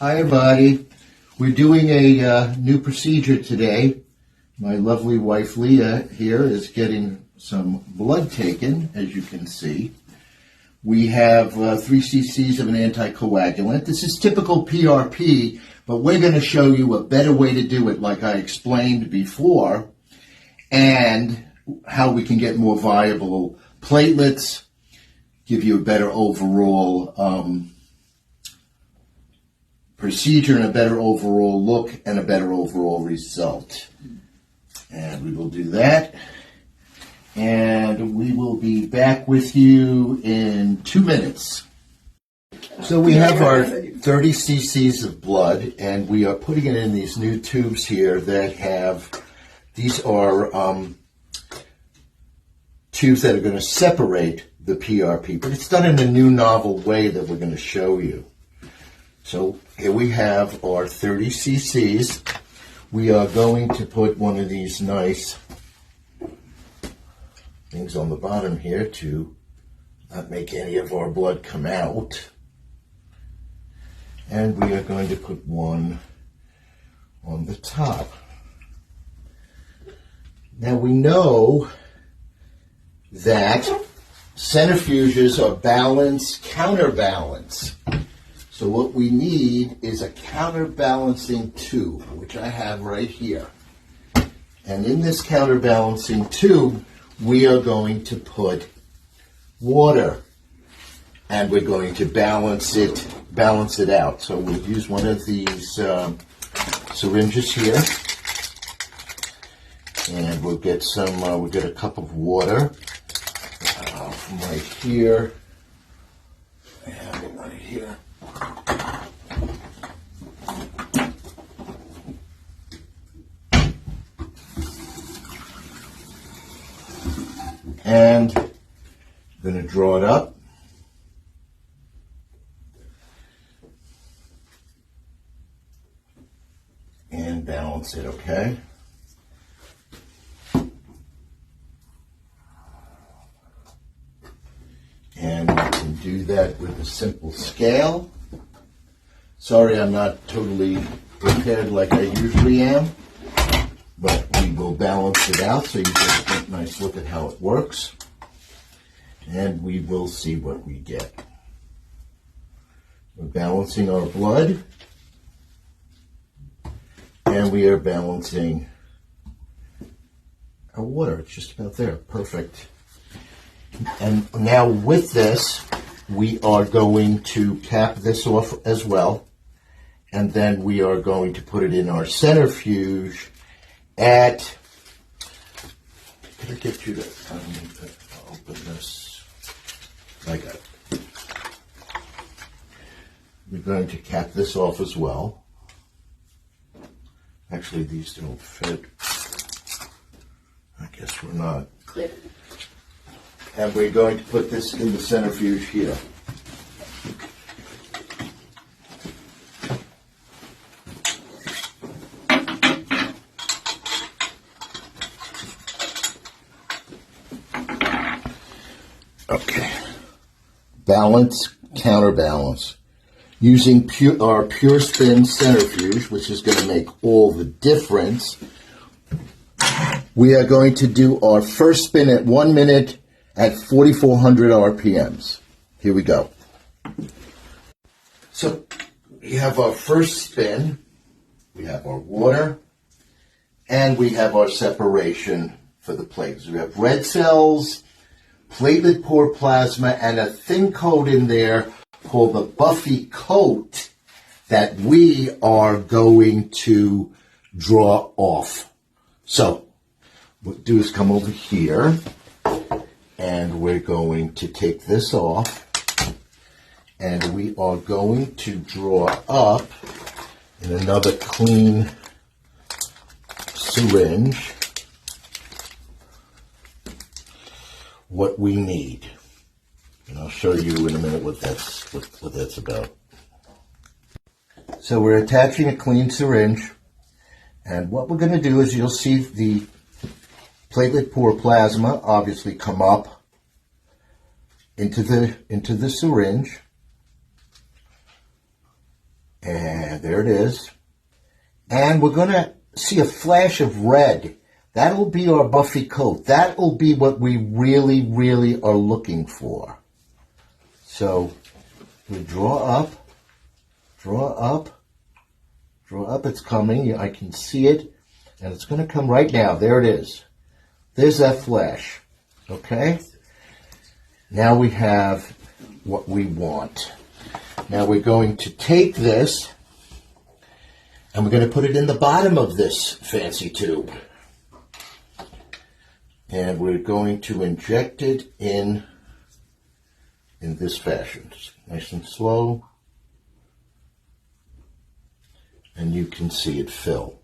Hi everybody. We're doing a new procedure today. My lovely wife Leah here is getting some blood taken, as you can see. We have 3 cc's of an anticoagulant. This is typical PRP, but we're going to show you a better way to do it like I explained before, and how we can get more viable platelets, give you a better overall procedure and a better overall look and a better overall result. And we will do that. And we will be back with you in 2 minutes. So we have our 30 cc's of blood, and we are putting it in these new tubes here that have, these are tubes that are going to separate the PRP, but it's done in a new novel way that we're going to show you. So here we have our 30 cc's. We are going to put one of these nice things on the bottom here to not make any of our blood come out. And we are going to put one on the top. Now we know that centrifuges are balance, counterbalance. So what we need is a counterbalancing tube, which I have right here. And in this counterbalancing tube, we are going to put water, and we're going to balance it out. So we'll use one of these syringes here, and we'll get we'll get a cup of water from right here. I have it right here. And I'm going to draw it up. And balance it, okay? And we can do that with a simple scale. Sorry, I'm not totally prepared like I usually am, but we will balance it out so you get a nice look at how it works, and we will see what we get. We're balancing our blood, and we are balancing our water. It's just about there. Perfect. And now with this, we are going to cap this off as well, and then we are going to put it in our centrifuge at, can I get you to open this? I got it. We're going to cap this off as well. Actually, these don't fit. I guess we're not. Clear. And we're going to put this in the centrifuge here. Okay. Balance, counterbalance. Using our pure spin centrifuge, which is going to make all the difference, we are going to do our first spin at 1 minute at 4,400 RPMs. Here we go. So we have our first spin, we have our water, and we have our separation for the platelets. We have red cells, platelet poor plasma, and a thin coat in there called the buffy coat that we are going to draw off. So what we'll do is come over here, and we're going to take this off, and we are going to draw up in another clean syringe what we need. And I'll show you in a minute what that's about. So we're attaching a clean syringe, and what we're going to do is you'll see the platelet poor plasma obviously come up into the syringe, And there it is. And we're going to see a flash of red. That'll be our buffy coat. That'll be what we really, really are looking for. So we draw up, draw up, draw up. It's coming. I can see it. And it's going to come right now. There it is. There's that flash. Okay? Now we have what we want. Now we're going to take this and we're going to put it in the bottom of this fancy tube. And we're going to inject it in this fashion. Just nice and slow. And you can see it fill.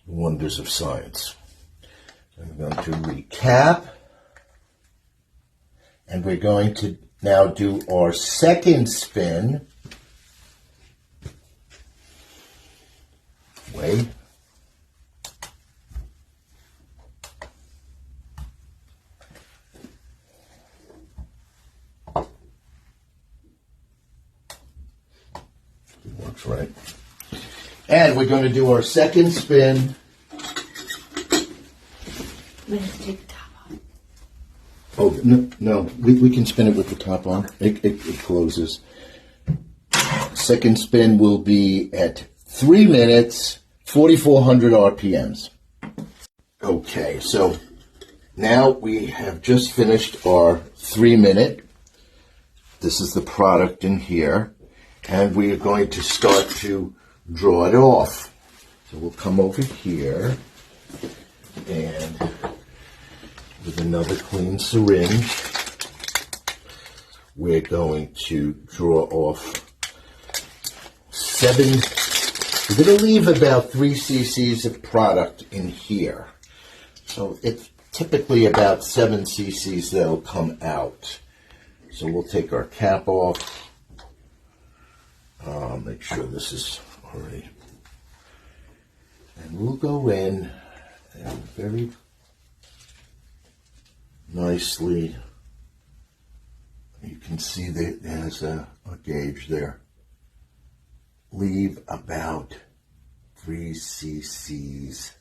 Wonders of science. I'm going to recap. And we're going to now do our second spin. Wait. Works right. And we're going to do our second spin. We have to take the top off. Oh, no, we can spin it with the top on. It closes. Second spin will be at 3 minutes, 4,400 RPMs. Okay, so now we have just finished our 3 minute. This is the product in here. And we are going to start to draw it off. So we'll come over here and with another clean syringe, we're going to draw off 7. We're going to leave about 3 cc's of product in here. So it's typically about 7 cc's that'll come out. So we'll take our cap off. Make sure this is already. And we'll go in and very nicely, you can see that there's a gauge there. Leave about 3 cc's,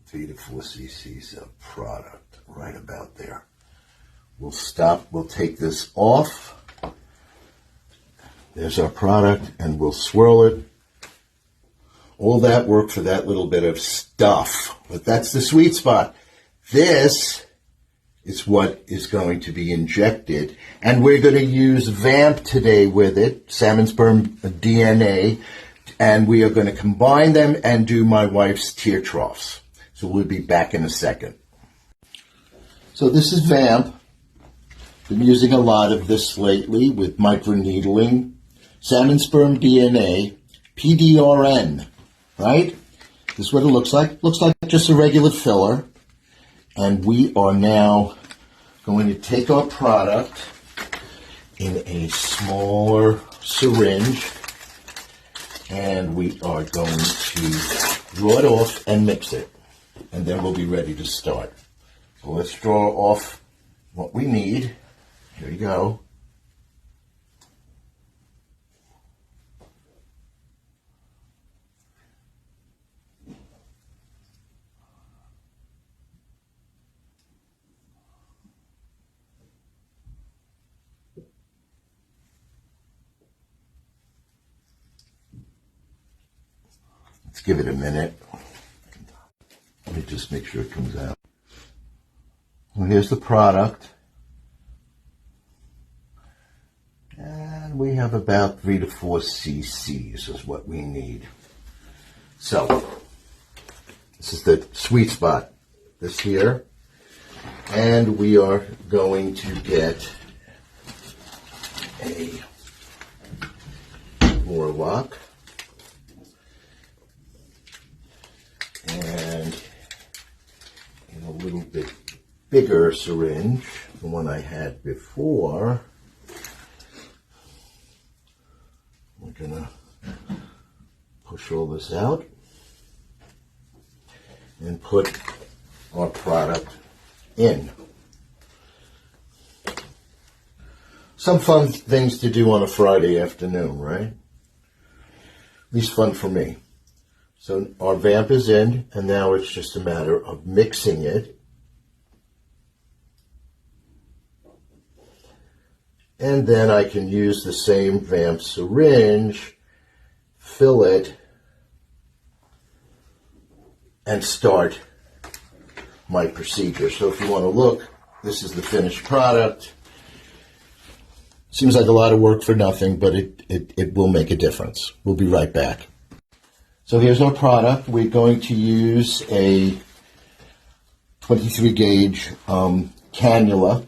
3 to 4 cc's of product right about there. We'll stop, we'll take this off. There's our product, and we'll swirl it. All that work for that little bit of stuff, but that's the sweet spot. This is what is going to be injected, and we're going to use VAMP today with it, salmon sperm DNA, and we are going to combine them and do my wife's tear troughs. So we'll be back in a second. So this is VAMP. Been using a lot of this lately with microneedling. Salmon sperm DNA, PDRN, right? This is what it looks like. Looks like just a regular filler. And we are now going to take our product in a smaller syringe and we are going to draw it off and mix it. And then we'll be ready to start. So let's draw off what we need. Here you go. Let's give it a minute. Let me just make sure it comes out. Well, here's the product. And we have about 3 to 4 cc's is what we need. So, this is the sweet spot. This here. And we are going to get a warlock. And in a little bit bigger syringe, the one I had before, we're gonna push all this out and put our product in. some fun things to do on a Friday afternoon, right? At least fun for me. So our vamp is in, and now it's just a matter of mixing it. And then I can use the same vamp syringe, fill it, and start my procedure. So if you want to look, this is the finished product. Seems like a lot of work for nothing, but it will make a difference. We'll be right back. So here's our product. We're going to use a 23 gauge cannula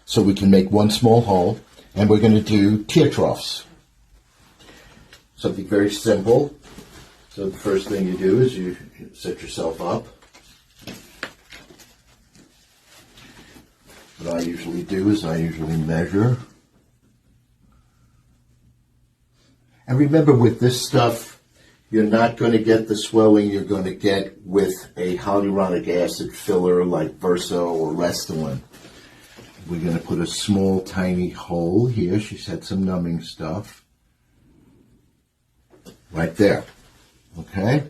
so we can make one small hole. And we're going to do tear troughs. Something very simple. So the first thing you do is you set yourself up. What I usually do is I usually measure. And remember, with this stuff, you're not going to get the swelling you're going to get with a hyaluronic acid filler like Versa or Restylane. We're going to put a small, tiny hole here. She's had some numbing stuff. Right there. Okay?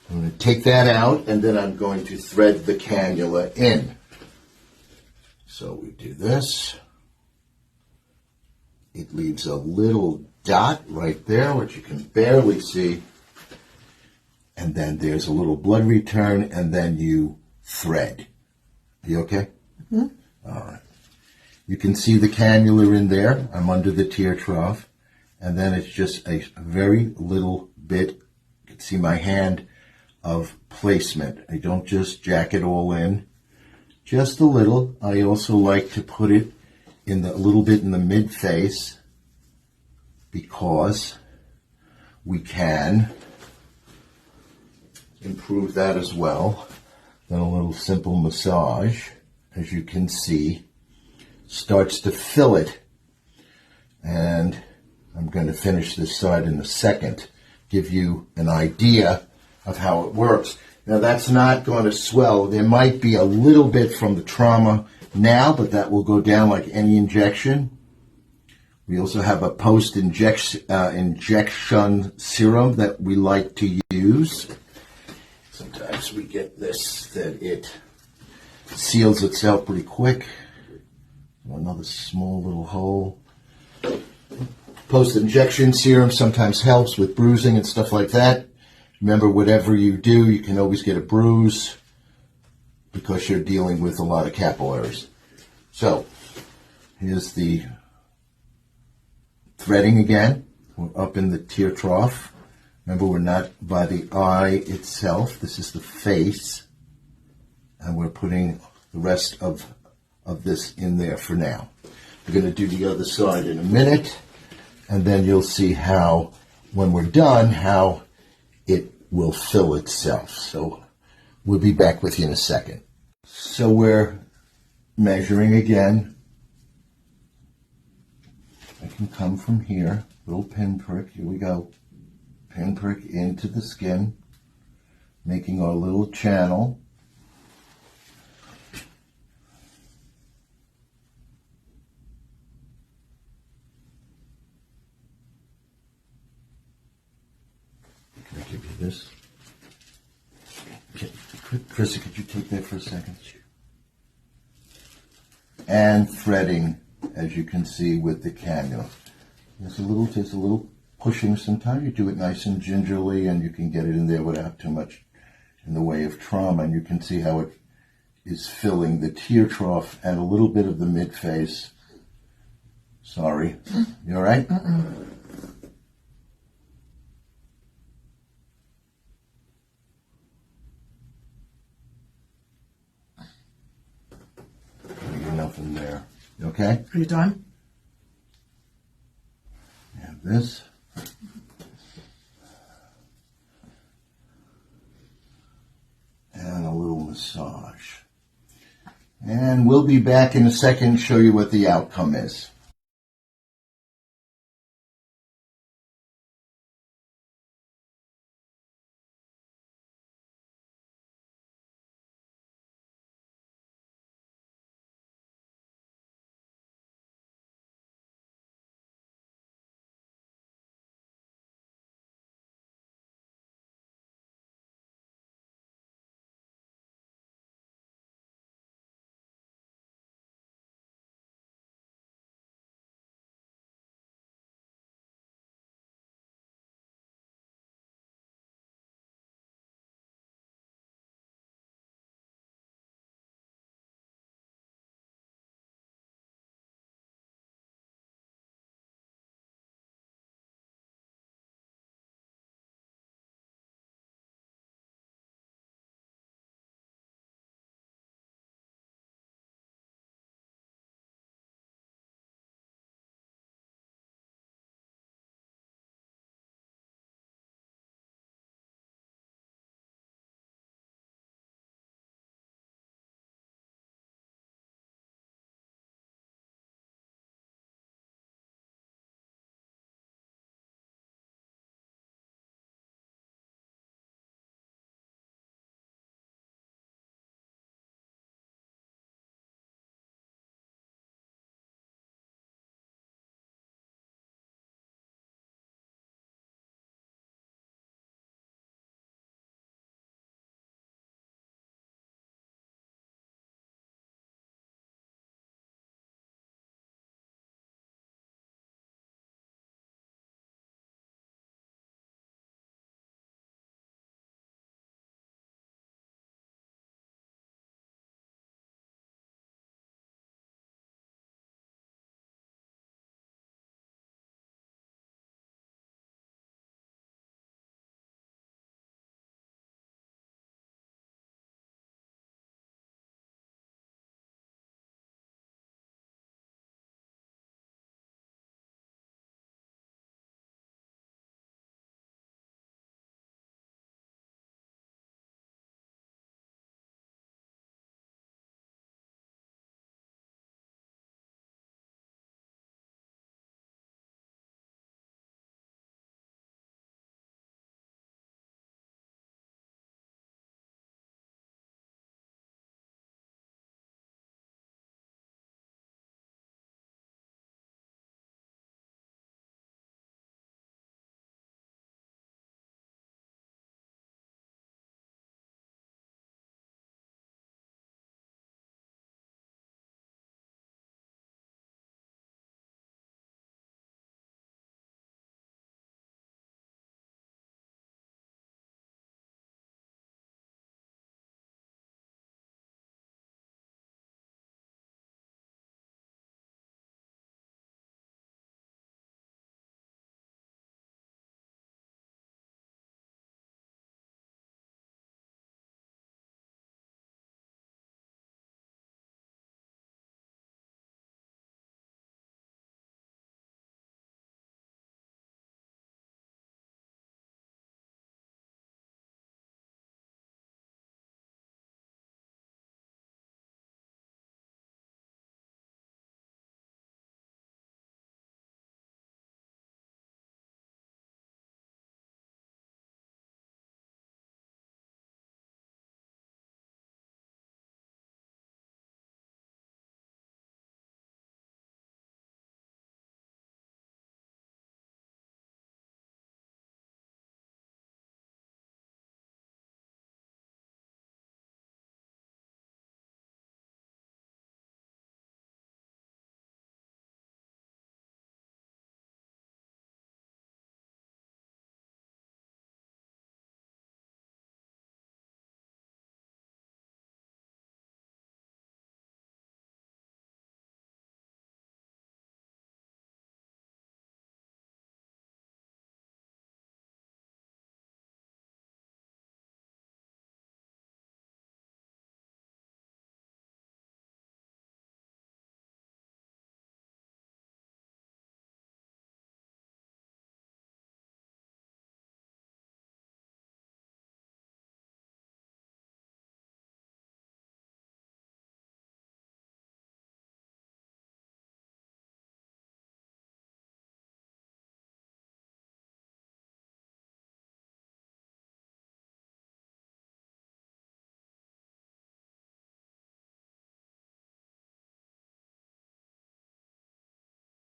I'm going to take that out, and then I'm going to thread the cannula in. So we do this. It leaves a little dot right there, which you can barely see. And then there's a little blood return, and then you thread. Are you okay? Mm-hmm. All right. You can see the cannula in there. I'm under the tear trough. And then it's just a very little bit, you can see my hand, of placement. I don't just jack it all in. Just a little. I also like to put it in a little bit in the mid-face because we can improve that as well. Then a little simple massage, as you can see, starts to fill it. And I'm going to finish this side in a second, give you an idea of how it works. Now that's not going to swell. There might be a little bit from the trauma now, but that will go down like any injection. We also have a post-injection injection serum that we like to use. Sometimes we get this, that it seals itself pretty quick. Another small little hole. Post-injection serum sometimes helps with bruising and stuff like that. Remember, whatever you do, you can always get a bruise because you're dealing with a lot of capillaries. So, here's the threading again. We're up in the tear trough. Remember, we're not by the eye itself. This is the face. And we're putting the rest of this in there for now. We're going to do the other side in a minute, and then you'll see how, when we're done, how it will fill itself. So we'll be back with you in a second. So we're measuring again. I can come from here, little pinprick, here we go. Pinprick into the skin, making our little channel. Can I give you this? Okay. Chrissy, could you take that for a second? And threading, as you can see, with the cannula. There's a little pushing sometimes. You do it nice and gingerly, and you can get it in there without too much in the way of trauma. And you can see how it is filling the tear trough and a little bit of the mid-face. Sorry. You all right? Nothing there. You okay? Are you done? And this. And a little massage. And we'll be back in a second to show you what the outcome is.